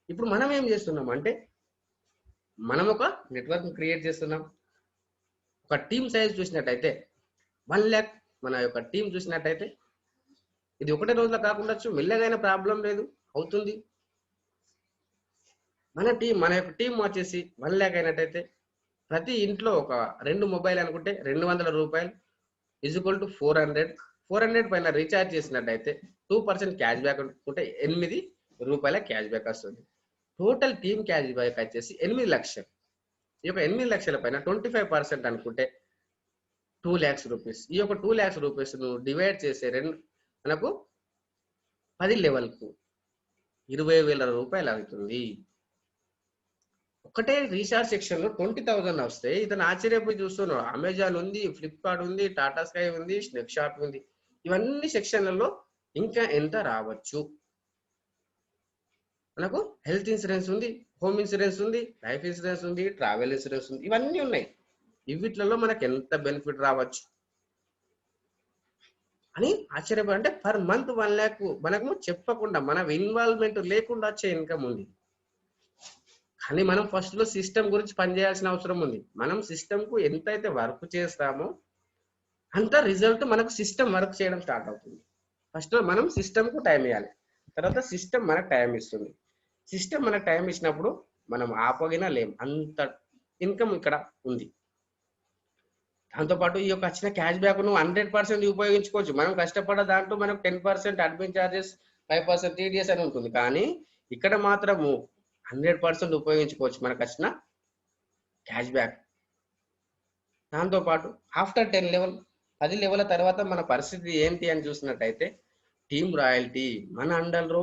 ఇప్పుడు మనం ఏం చేస్తున్నాం అంటే, మనం ఒక నెట్వర్క్ క్రియేట్ చేస్తున్నాం. ఒక టీమ్ సైజ్ చూసినట్టయితే 1 lakh మన యొక్క టీం చూసినట్టయితే ఇది ఒకటే రోజులో కాకుండా మెల్లగైన ప్రాబ్లం లేదు, అవుతుంది. మన యొక్క టీం వచ్చేసి 1 lakh అయినట్టయితే ప్రతి ఇంట్లో ఒక 2 మొబైల్ అనుకుంటే 200 రూపాయలు ఈజ్ఈక్వల్ టు 400 పైన రీఛార్జ్ చేసినట్టయితే 2% క్యాష్ బ్యాక్ అనుకుంటే 8 రూపాయల క్యాష్ బ్యాక్ వస్తుంది. టోటల్ టీమ్ క్యాష్ బ్యాక్ వచ్చేసి 8 లక్షలు. ఈ యొక్క 8 లక్షల పైన 25% అనుకుంటే 2 lakhs రూపీస్. ఈ యొక్క 2 lakhs రూపీస్ ను డివైడ్ చేసే మనకు 10 లెవెల్కు 20,000 రూపాయలు అవుతుంది. ఒకటే రీఛార్జ్ సెక్షన్ లో 20,000 వస్తే ఇతను ఆశ్చర్యపోయి చూస్తున్నాడు. అమెజాన్ ఉంది, ఫ్లిప్కార్ట్ ఉంది, టాటా స్కై ఉంది, స్నెక్ షాప్ ఉంది. ఇవన్నీ సెక్షన్లలో ఇంకా ఎంత రావచ్చు? మనకు హెల్త్ ఇన్సూరెన్స్ ఉంది, హోమ్ ఇన్సూరెన్స్ ఉంది, లైఫ్ ఇన్సూరెన్స్ ఉంది, ట్రావెల్ ఇన్సూరెన్స్ ఉంది, ఇవన్నీ ఉన్నాయి. వీటిలలో మనకు ఎంత బెనిఫిట్ రావచ్చు? అని ఆశ్చర్యపడి, అంటే పర్ మంత్ 1 lakh మనకు చెప్పకుండా మన ఇన్వాల్వ్మెంట్ లేకుండా వచ్చే ఇన్కమ్ ఉంది. కానీ మనం ఫస్ట్ లో సిస్టమ్ గురించి పనిచేయాల్సిన అవసరం ఉంది. మనం సిస్టమ్ కు ఎంతైతే వర్క్ చేస్తామో అంత రిజల్ట్ మనకు సిస్టమ్ వర్క్ చేయడం స్టార్ట్ అవుతుంది. ఫస్ట్ లో మనం సిస్టమ్ కు టైం ఇవ్వాలి, తర్వాత సిస్టమ్ మనకు టైం ఇస్తుంది. సిస్టమ్ మనకు టైం ఇచ్చినప్పుడు మనం ఆపగినా లేం, అంత ఇన్కమ్ ఇక్కడ ఉంది. దాంతోపాటు ఈ యొక్క వచ్చిన క్యాష్ బ్యాక్ ను 100% ఉపయోగించుకోవచ్చు. మనం కష్టపడ్డ దాంట్లో మనకు 10% అడ్మిన్ చార్జెస్, 5% టీడీఎస్ అని ఉంటుంది. కానీ ఇక్కడ మాత్రము 100% ఉపయోగించుకోవచ్చు మనకు వచ్చిన క్యాష్ బ్యాక్. దాంతోపాటు ఆఫ్టర్ 10 లెవెల్, 10 లెవెల్ తర్వాత మన పరిస్థితి ఏంటి అని చూసినట్టయితే, టీమ్ రాయల్టీ మన అండర్లో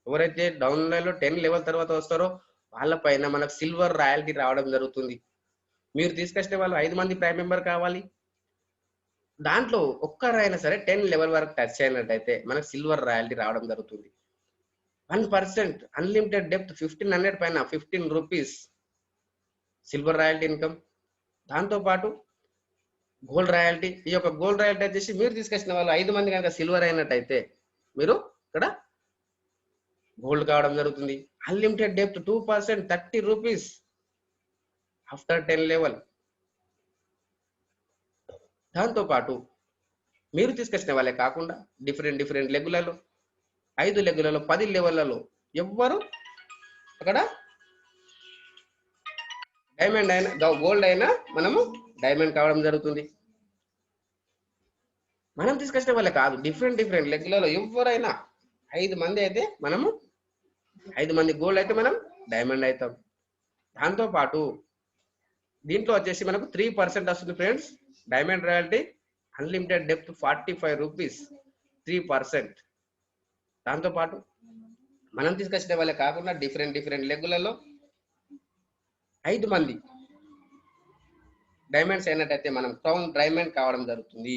ఎవరైతే డౌన్ లైన్ లో 10 లెవెల్ తర్వాత వస్తారో వాళ్ళపైన మనకు సిల్వర్ రాయల్టీ రావడం జరుగుతుంది. మీరు తీసుకొచ్చిన వాళ్ళు 5 మంది ప్రైమ్ మెంబర్ కావాలి, దాంట్లో ఒక్కరైనా సరే 10 లెవెల్ వరకు టచ్ అయినట్టయితే మనకు సిల్వర్ రాయల్టీ రావడం జరుగుతుంది. 1% అన్లిమిటెడ్ డెప్త్ 1500 పైన 15 రూపీస్ సిల్వర్ రాయల్టీ ఇన్కమ్. దాంతోపాటు గోల్డ్ రాయల్టీ, ఈ యొక్క గోల్డ్ రాయల్టీ వచ్చేసి మీరు తీసుకొచ్చిన వాళ్ళు 5 మంది కనుక సిల్వర్ అయినట్టయితే మీరు ఇక్కడ గోల్డ్ కావడం జరుగుతుంది. Unlimited depth 2% 30 rupees after 10 level. దాంతోపాటు మీరు తీసుకొచ్చిన వాళ్ళే కాకుండా డిఫరెంట్ లెగ్గులలో, 5 లెగ్గులలో, 10 లెవెల్లలో ఎవ్వరు అక్కడ డైమండ్ అయినా గోల్డ్ అయినా మనము డైమండ్ కావడం జరుగుతుంది. మనం తీసుకొచ్చిన వాళ్ళే కాదు, డిఫరెంట్ లెగ్గులలో ఎవరైనా 5 మంది అయితే మనము 5 మంది గోల్డ్ అయితే మనం డైమండ్ అవుతాం. దాంతోపాటు దీంట్లో వచ్చేసి మనకు 3% వస్తుంది friends diamond royalty. Unlimited depth 45 rupees 3%. దాంతోపాటు మనం తీసుకొచ్చిన వాళ్ళే కాకుండా డిఫరెంట్ లెగ్గులలో 5 మంది డైమండ్స్ అయినట్టయితే మనం క్రౌన్ డైమండ్ కావడం జరుగుతుంది.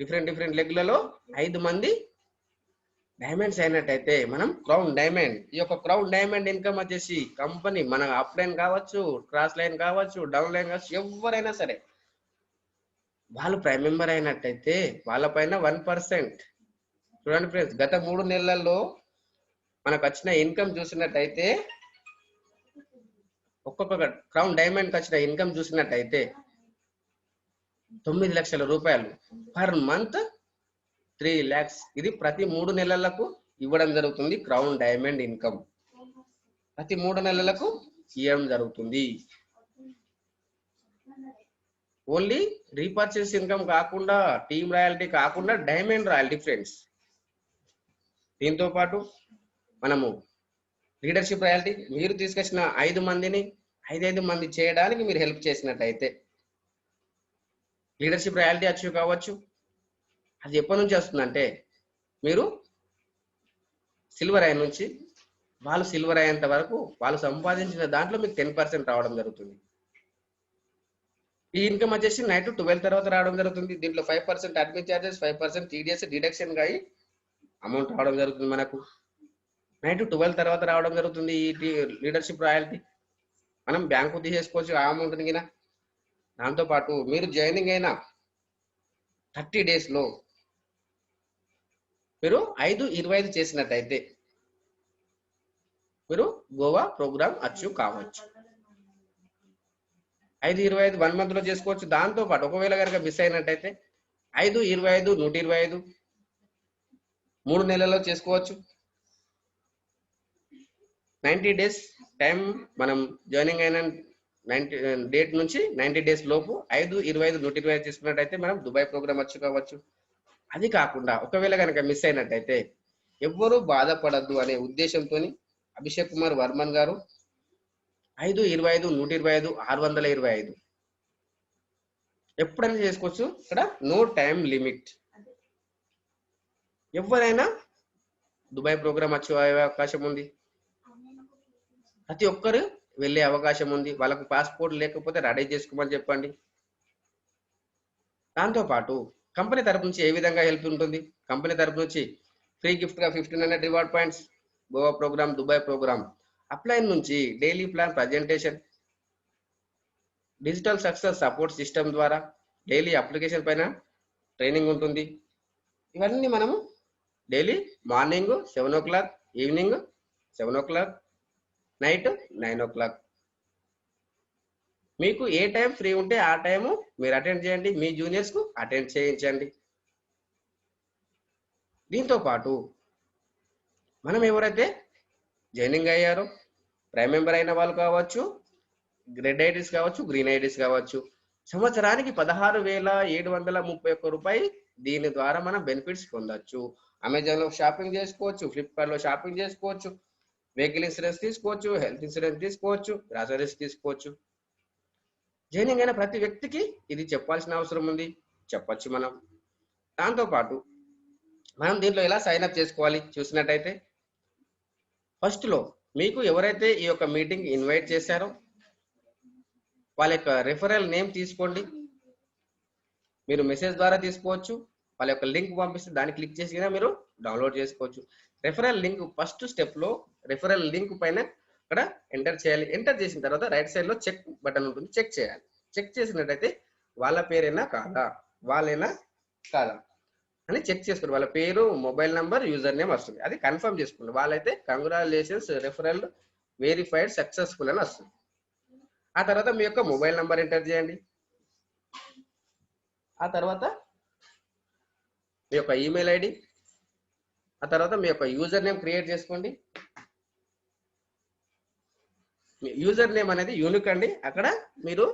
డిఫరెంట్ లెగ్గులలో 5 మంది డైమండ్స్ అయినట్టయితే మనం క్రౌన్ డైమండ్. ఈ యొక్క క్రౌన్ డైమండ్ ఇన్కమ్ వచ్చేసి కంపెనీ మన అప్ లైన్ కావచ్చు, క్రాస్ లైన్ కావచ్చు, డౌన్ లైన్ కావచ్చు, ఎవరైనా సరే వాళ్ళు ప్రైమ్ మెంబర్ అయినట్టయితే వాళ్ళపైన 1%. చూడండి ఫ్రెండ్స్, గత 3 నెలల్లో మనకు వచ్చిన ఇన్కమ్ చూసినట్టయితే, ఒక్కొక్క క్రౌన్ డైమండ్ వచ్చిన ఇన్కమ్ చూసినట్టయితే 9 లక్షల రూపాయలు పర్ మంత్ 3 lakhs. ఇది ప్రతి 3 నెలలకు ఇవ్వడం జరుగుతుంది. క్రౌన్ డైమండ్ ఇన్కమ్ ప్రతి 3 నెలలకు ఇవ్వడం జరుగుతుంది. ఓన్లీ రీపర్చేస్ ఇన్కమ్ కాకుండా, టీమ్ రాయల్టీ కాకుండా డైమండ్ రాయల్టీ ఫ్రెండ్స్. దీంతో పాటు మనము లీడర్షిప్ రాయల్టీ, మీరు తీసుకొచ్చిన 5 మందిని 5 మంది చేయడానికి మీరు హెల్ప్ చేసినట్టయితే లీడర్షిప్ రాయల్టీ అచీవ్ కావచ్చు. అది ఎప్పటి నుంచి వస్తుందంటే, మీరు సిల్వర్ అయిన నుంచి వాళ్ళు సిల్వర్ అయ్యేంత వరకు వాళ్ళు సంపాదించిన దాంట్లో మీకు 10% రావడం జరుగుతుంది. ఈ ఇన్కమ్ వచ్చేసి నైట్ 12 తర్వాత రావడం జరుగుతుంది. దీంట్లో 5% అడ్మిన్ చార్జెస్, 5% టీడీఎస్ డిడక్షన్ గా అమౌంట్ రావడం జరుగుతుంది. మనకు నైట్ 12 తర్వాత రావడం జరుగుతుంది ఈ లీడర్షిప్ రాయల్టీ. మనం బ్యాంకు తీసేసుకోవచ్చు ఆ అమౌంట్ కింద. దాంతోపాటు మీరు జాయినింగ్ అయిన 30 days లో మీరు 5-25 చేసినట్టయితే మీరు గోవా ప్రోగ్రామ్ అచీవ్ కావచ్చు. 5-25 1 month లో చేసుకోవచ్చు. దాంతో పాటు ఒకవేళ కనుక మిస్ అయినట్టయితే 5-25 125 3 నెలల్లో చేసుకోవచ్చు. 90 days టైం మనం జాయినింగ్ అయిన 90 డేట్ నుంచి 90 days లోపు 5-25 125 తీసుకున్నట్టయితే మనం దుబాయ్ ప్రోగ్రామ్ అచీవ్ కావచ్చు. అది కాకుండా ఒకవేళ కనుక మిస్ అయినట్టయితే ఎవ్వరూ బాధపడద్దు అనే ఉద్దేశంతో అభిషేక్ కుమార్ వర్మన్ గారు 5-25 125 625 ఎప్పుడైనా చేసుకోవచ్చు. ఇక్కడ నో టైం లిమిట్. ఎవరైనా దుబాయ్ ప్రోగ్రామ్ అచీవ్ అయ్యే అవకాశం ఉంది. ప్రతి ఒక్కరు వెళ్ళే అవకాశం ఉంది. వాళ్ళకు పాస్పోర్ట్ లేకపోతే రెడీ చేసుకోమని చెప్పండి. దాంతోపాటు కంపెనీ తరపు నుంచి ఏ విధంగా హెల్ప్ ఉంటుంది, కంపెనీ తరపు నుంచి ఫ్రీ గిఫ్ట్ గా 1500 reward points, Goa program, Dubai program upline నుంచి daily plan presentation, digital success support system ద్వారా డైలీ అప్లికేషన్ పైన ట్రైనింగ్ ఉంటుంది. ఇవన్నీ మనము daily morning 7 o'clock, evening 7 o'clock, night 9 o'clock. మీకు ఏ టైం ఫ్రీ ఉంటే ఆ టైము మీరు అటెండ్ చేయండి, మీ జూనియర్స్కు అటెండ్ చేయించండి. దీంతో పాటు మనం ఎవరైతే జాయినింగ్ అయ్యారో ప్రైమ్ మెంబర్ అయిన వాళ్ళు కావచ్చు, రెడ్ ఐడీస్ కావచ్చు, గ్రీన్ ఐడీస్ కావచ్చు, సంవత్సరానికి 16,731 రూపాయలు దీని ద్వారా మనం బెనిఫిట్స్ పొందొచ్చు. అమెజాన్లో షాపింగ్ చేసుకోవచ్చు, ఫ్లిప్కార్ట్లో షాపింగ్ చేసుకోవచ్చు, వెహికల్ ఇన్సూరెన్స్ తీసుకోవచ్చు, హెల్త్ ఇన్సూరెన్స్ తీసుకోవచ్చు, గ్రాసరీస్ తీసుకోవచ్చు. జాయినింగ్ అయిన ప్రతి వ్యక్తికి ఇది చెప్పాల్సిన అవసరం ఉంది, చెప్పొచ్చు మనం. దాంతోపాటు మనం దీంట్లో ఎలా సైన్ అప్ చేసుకోవాలి చూసినట్టయితే, ఫస్ట్లో మీకు ఎవరైతే ఈ యొక్క మీటింగ్ ఇన్వైట్ చేశారో వాళ్ళ యొక్క రెఫరల్ నేమ్ తీసుకోండి. మీరు మెసేజ్ ద్వారా తీసుకోవచ్చు, వాళ్ళ యొక్క లింక్ పంపిస్తే దాన్ని క్లిక్ చేసి మీరు డౌన్లోడ్ చేసుకోవచ్చు. రెఫరల్ లింక్ ఫస్ట్ స్టెప్లో రెఫరల్ లింక్ పైన ఇక్కడ ఎంటర్ చేయాలి. ఎంటర్ చేసిన తర్వాత రైట్ సైడ్లో చెక్ బటన్ ఉంటుంది, చెక్ చేయాలి. చెక్ చేసినట్టయితే వాళ్ళ పేరేనా కాదా, వాళ్ళేనా కాదా అని చెక్ చేసుకోండి. వాళ్ళ పేరు, మొబైల్ నంబర్, యూజర్ నేమ్ వస్తుంది, అది కన్ఫర్మ్ చేసుకోండి. వాళ్ళైతే కంగ్రాచులేషన్స్, రెఫరల్ వెరిఫైడ్ సక్సెస్ఫుల్ అని వస్తుంది. ఆ తర్వాత మీ యొక్క మొబైల్ నంబర్ ఎంటర్ చేయండి. ఆ తర్వాత మీ యొక్క ఈమెయిల్ ఐడి, ఆ తర్వాత మీ యొక్క యూజర్ నేమ్ క్రియేట్ చేసుకోండి. యూజర్ నేమ్ అనేది యూనిక్ అండి, అక్కడ మీరు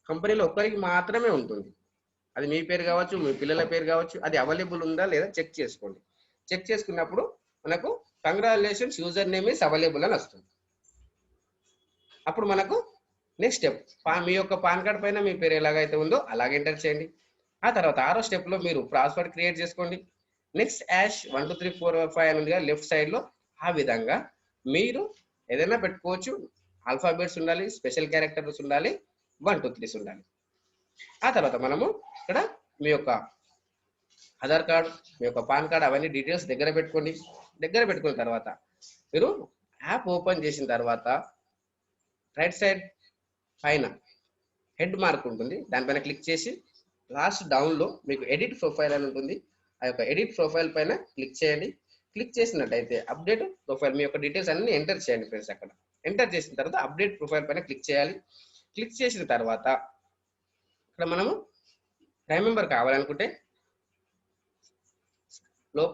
కంపెనీలో ఒక్కరికి మాత్రమే ఉంటుంది. అది మీ పేరు కావచ్చు, మీ పిల్లల పేరు కావచ్చు, అది అవైలబుల్ ఉందా లేదా చెక్ చేసుకోండి. చెక్ చేసుకున్నప్పుడు మనకు congratulations user name is available అని వస్తుంది. అప్పుడు మనకు నెక్స్ట్ స్టెప్ మీ యొక్క పాన్ కార్డ్ పైన మీ పేరు ఎలాగైతే ఉందో అలాగే ఎంటర్ చేయండి. ఆ తర్వాత 6వ స్టెప్లో మీరు పాస్వర్డ్ క్రియేట్ చేసుకోండి. నెక్స్ట్ యాష్ 1 2 3 4 5 అని ఉందిగా లెఫ్ట్ సైడ్లో, ఆ విధంగా మీరు ఏదైనా పెట్టుకోవచ్చు. ఆల్ఫాబెట్స్ ఉండాలి, స్పెషల్ క్యారెక్టర్స్ ఉండాలి, 1 2 3 ఉండాలి. ఆ తర్వాత మనము ఇక్కడ మీ యొక్క ఆధార్ కార్డ్, మీ యొక్క పాన్ కార్డ్ అవన్నీ డీటెయిల్స్ దగ్గర పెట్టుకోండి. దగ్గర పెట్టుకున్న తర్వాత మీరు యాప్ ఓపెన్ చేసిన తర్వాత రైట్ సైడ్ పైన హెడ్ మార్క్ ఉంటుంది, దానిపైన క్లిక్ చేసి లాస్ట్ డౌన్లో మీకు ఎడిట్ ప్రొఫైల్ అని ఉంటుంది, ఆ యొక్క ఎడిట్ ప్రొఫైల్ పైన క్లిక్ చేయండి. క్లిక్ చేసినట్టయితే అప్డేట్ ప్రొఫైల్, మీ యొక్క డీటెయిల్స్ అన్ని ఎంటర్ చేయండి ఫ్రెండ్స్. అక్కడ ఎంటర్ చేసిన తర్వాత అప్డేట్ ప్రొఫైల్ పైన క్లిక్ చేయాలి. క్లిక్ చేసిన తర్వాత ఇక్కడ మనము ప్రైమ్ మెంబర్ కావాలనుకుంటే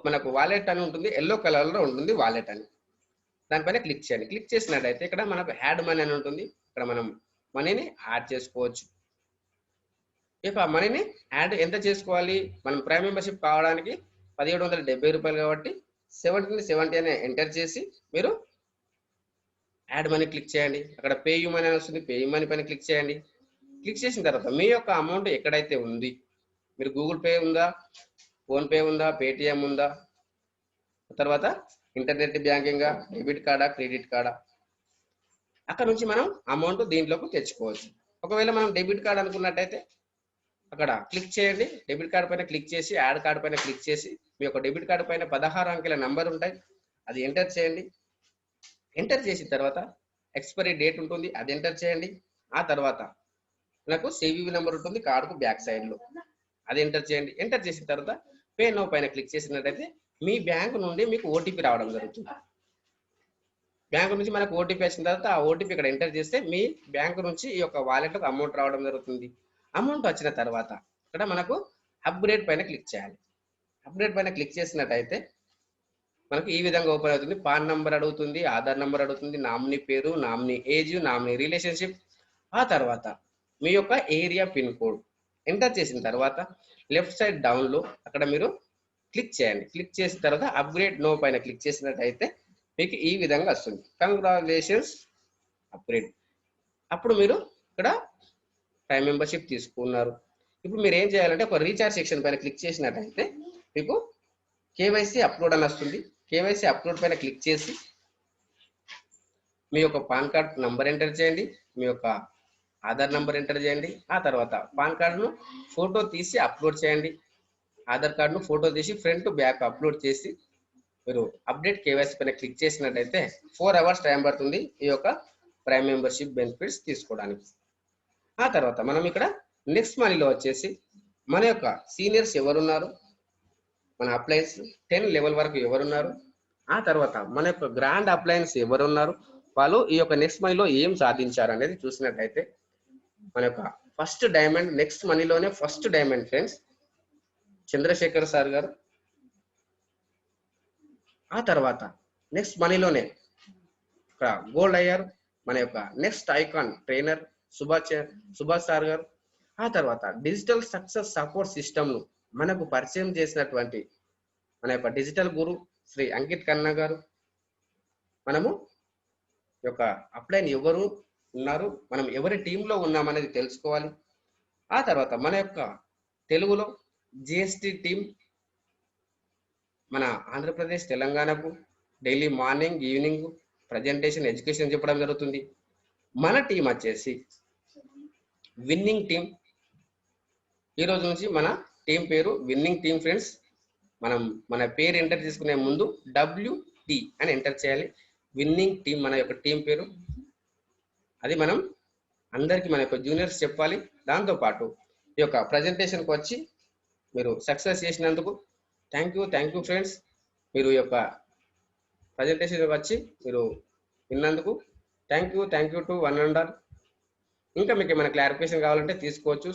మనకు వాలెట్ అని ఉంటుంది, ఎల్లో కలర్లో ఉంటుంది వాలెట్ అని, దానిపైన క్లిక్ చేయండి. క్లిక్ చేసినట్టయితే ఇక్కడ మనకు యాడ్ మనీ అని ఉంటుంది, ఇక్కడ మనం మనీని యాడ్ చేసుకోవచ్చు. ఇక మనీని యాడ్ ఎంత చేసుకోవాలి, మనం ప్రైమ్ మెంబర్షిప్ కావడానికి 1770 రూపాయలు కాబట్టి 70 అని ఎంటర్ చేసి మీరు యాడ్ మనీ క్లిక్ చేయండి. అక్కడ పే యూ మనీ అని వస్తుంది, పే యూ మనీ పైన క్లిక్ చేయండి. క్లిక్ చేసిన తర్వాత మీ యొక్క అమౌంట్ ఎక్కడైతే ఉంది, మీరు గూగుల్ పే ఉందా, ఫోన్పే ఉందా, పేటిఎం ఉందా, తర్వాత ఇంటర్నెట్ బ్యాంకింగ్, డెబిట్ కార్డా, క్రెడిట్ కార్డా, అక్కడ నుంచి మనం అమౌంట్ దీంట్లోకి తెచ్చుకోవచ్చు. ఒకవేళ మనం డెబిట్ కార్డ్ అనుకున్నట్టయితే అక్కడ క్లిక్ చేయండి. డెబిట్ కార్డ్ పైన క్లిక్ చేసి యాడ్ కార్డ్ పైన క్లిక్ చేసి మీ యొక్క డెబిట్ కార్డు పైన 16 అంకెల నంబర్ ఉంటాయి, అది ఎంటర్ చేయండి. ఎంటర్ చేసిన తర్వాత ఎక్స్పైరీ డేట్ ఉంటుంది, అది ఎంటర్ చేయండి. ఆ తర్వాత నాకు సివివి నెంబర్ ఉంటుంది కార్డుకు బ్యాక్ సైడ్లో, అది ఎంటర్ చేయండి. ఎంటర్ చేసిన తర్వాత పే నో పైన క్లిక్ చేసినట్టయితే మీ బ్యాంకు నుండి మీకు ఓటీపీ రావడం జరుగుతుంది. బ్యాంకు నుంచి మనకు ఓటీపీ వచ్చిన తర్వాత ఆ ఓటీపీ ఇక్కడ ఎంటర్ చేస్తే మీ బ్యాంకు నుంచి ఈ యొక్క వాలెట్లకు అమౌంట్ రావడం జరుగుతుంది. అమౌంట్ వచ్చిన తర్వాత ఇక్కడ మనకు అప్గ్రేడ్ పైన క్లిక్ చేయాలి. అప్గ్రేడ్ పైన క్లిక్ చేసినట్టయితే మనకు ఈ విధంగా ఓపెన్ అవుతుంది. పాన్ నంబర్ అడుగుతుంది, ఆధార్ నంబర్ అడుగుతుంది, నామినీ పేరు, నామినీ ఏజ్, నామినీ రిలేషన్షిప్, ఆ తర్వాత మీ యొక్క ఏరియా పిన్ కోడ్ ఎంటర్ చేసిన తర్వాత లెఫ్ట్ సైడ్ డౌన్లో అక్కడ మీరు క్లిక్ చేయండి. క్లిక్ చేసిన తర్వాత అప్గ్రేడ్ నో పైన క్లిక్ చేసినట్టయితే మీకు ఈ విధంగా వస్తుంది, కంగ్రాచులేషన్స్ అప్గ్రేడ్. అప్పుడు మీరు ఇక్కడ ప్రైమ్ మెంబర్షిప్ తీసుకున్నారు. ఇప్పుడు మీరు ఏం చేయాలంటే ఒక రీఛార్జ్ సెక్షన్ పైన క్లిక్ చేసినట్టయితే మీకు కేవైసీ అప్లోడ్ అని వస్తుంది. కేవైసీ అప్లోడ్ పైన క్లిక్ చేసి మీ యొక్క పాన్ కార్డ్ నంబర్ ఎంటర్ చేయండి, మీ యొక్క ఆధార్ నంబర్ ఎంటర్ చేయండి. ఆ తర్వాత పాన్ కార్డును ఫోటో తీసి అప్లోడ్ చేయండి. ఆధార్ కార్డును ఫోటో తీసి ఫ్రంట్ బ్యాక్ అప్లోడ్ చేసి మీరు అప్డేట్ కేవైసీ పైన క్లిక్ చేసినట్టయితే 4 hours టైం పడుతుంది ఈ యొక్క ప్రైమ్ మెంబర్షిప్ బెనిఫిట్స్ తీసుకోవడానికి. ఆ తర్వాత మనం ఇక్కడ నెక్స్ట్ మనీలో వచ్చేసి మన యొక్క సీనియర్స్ ఎవరున్నారు, మన అప్లయన్స్ 10 లెవెల్ వరకు ఎవరున్నారు, ఆ తర్వాత మన యొక్క గ్రాండ్ అప్లయన్స్ ఎవరున్నారు, వాళ్ళు ఈ యొక్క నెక్స్ట్ మనీలో ఏం సాధించారు అనేది చూసినట్టయితే మన యొక్క ఫస్ట్ డైమండ్ నెక్స్ట్ మనీలోనే first diamond friends Chandrashekhar sir garu. ఆ తర్వాత నెక్స్ట్ మనీలోనే గోల్డ్ అయ్యారు మన యొక్క next icon trainer Subhash sir garu. ఆ తర్వాత డిజిటల్ సక్సెస్ సపోర్ట్ సిస్టమ్ ను మనకు పరిచయం చేసినటువంటి మన యొక్క డిజిటల్ గురు శ్రీ అంకిత్ ఖన్నా గారు. మనము యొక్క అప్లైన్ ఎవరు ఉన్నారు, మనం ఎవరి టీంలో ఉన్నామనేది తెలుసుకోవాలి. ఆ తర్వాత మన యొక్క తెలుగులో జిఎస్టి టీం మన ఆంధ్రప్రదేశ్ తెలంగాణకు daily morning evening presentation education చెప్పడం జరుగుతుంది. మన టీం వచ్చేసి విన్నింగ్ టీం. ఈ రోజు నుంచి మన టీం పేరు విన్నింగ్ టీం ఫ్రెండ్స్. మనం మన పేరు ఎంటర్ చేసుకునే ముందు WT అని ఎంటర్ చేయాలి. విన్నింగ్ టీం మన యొక్క టీం పేరు. అది మనం అందరికీ మన యొక్క జూనియర్స్ చెప్పాలి. దాంతోపాటు ఈ యొక్క ప్రజెంటేషన్కి వచ్చి మీరు సక్సెస్ చేసినందుకు థ్యాంక్ యూ ఫ్రెండ్స్. మీరు ఈ యొక్క ప్రజెంటేషన్ వచ్చి మీరు విన్నందుకు thank you to one and all. ఇంకా మీకు ఏమైనా క్లారిఫికేషన్ కావాలంటే తీసుకోవచ్చు.